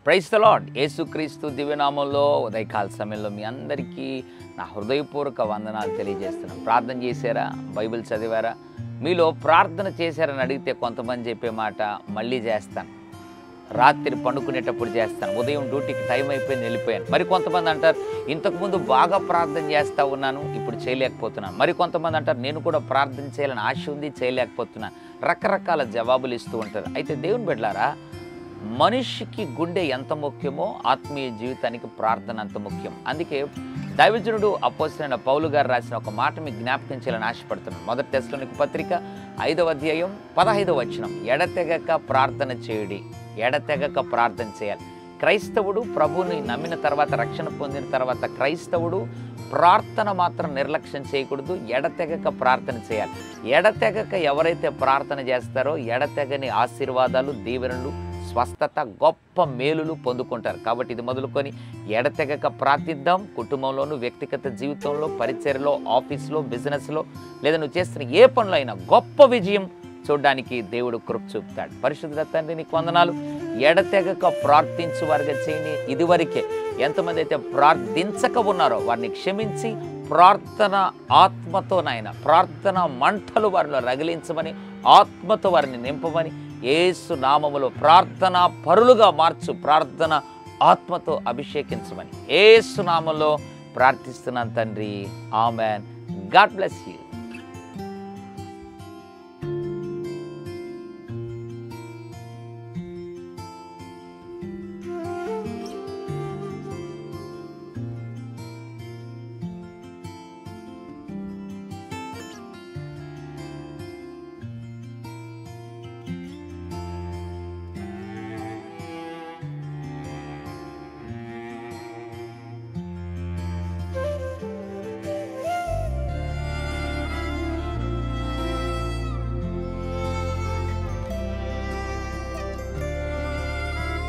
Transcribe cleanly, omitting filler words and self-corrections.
Praise the lord. యేసుక్రీస్తు దివ్యనామంలో ఉదయకాల సమయంలో మీ అందరికీ నా హృదయపూర్వక వందనాలు తెలియజేస్తున్నాను. ప్రార్థన చేశారా? బైబిల్ చదివారా? మీలో ప్రార్థన చేశారని అడిగితే కొంతమంది చెప్పే మాట మళ్ళీ చేస్తాను, రాత్రి పండుకునేటప్పుడు చేస్తాను, ఉదయం డ్యూటీకి టైం అయిపోయింది వెళ్ళిపోయాను. మరి కొంతమంది అంటారు ఇంతకుముందు బాగా ప్రార్థన చేస్తూ ఉన్నాను, ఇప్పుడు చేయలేకపోతున్నాను. మరి కొంతమంది అంటారు నేను కూడా ప్రార్థన చేయాలని ఆశ ఉంది, చేయలేకపోతున్నాను. రకరకాల జవాబులు ఇస్తూ ఉంటారు. అయితే దేవుని బిడ్డలారా, మనిషికి గుండె ఎంత ముఖ్యమో ఆత్మీయ జీవితానికి ప్రార్థన అంత ముఖ్యం. అందుకే దైవజనుడు అపోస్తలుడైన పౌలు గారు రాసిన ఒక మాట మీకు జ్ఞాపకం చేయాలని ఆశపడుతున్నాను. మొదటి తెస్సలోనికీ పత్రిక 5వ అధ్యాయం 15వ వచనం, ఎడతెగక ప్రార్థన చేయుడి. ఎడతెగక ప్రార్థన చేయాలి. క్రైస్తవుడు ప్రభువుని నమ్మిన తర్వాత, రక్షణ పొందిన తర్వాత క్రైస్తవుడు ప్రార్థన మాత్రం నిర్లక్ష్యం చేయకూడదు, ఎడతెగక ప్రార్థన చేయాలి. ఎడతెగక ఎవరైతే ప్రార్థన చేస్తారో ఎడతెగని ఆశీర్వాదాలు, దీవెనలు, స్వస్థత, గొప్ప మేలులు పొందుకుంటారు. కాబట్టి ఇది మొదలుకొని ఎడతెగక ప్రార్థిద్దాం. కుటుంబంలోనూ, వ్యక్తిగత జీవితంలో, పరిచర్యలో, ఆఫీస్లో, బిజినెస్లో, లేదా నువ్వు చేస్తున్న ఏ పనులు అయినా గొప్ప విజయం చూడడానికి దేవుడు కృప చూపుతాడు. పరిశుద్ధ తండ్రి నీకు వందనాలు. ఎడతెగక ప్రార్థించు వారిగా చేయని. ఇదివరకే ఎంతమంది అయితే ప్రార్థించక ఉన్నారో వారిని క్షమించి ప్రార్థన ఆత్మతో నాయన, ప్రార్థన మంటలు వారిలో రగిలించమని, ఆత్మతో వారిని నింపమని, యేసు నామములో ప్రార్థన పరులుగా మార్చు, ప్రార్థన ఆత్మతో అభిషేకించమని యేసు నామములో ప్రార్థిస్తున్నాను తండ్రి. ఆమెన్. God bless you.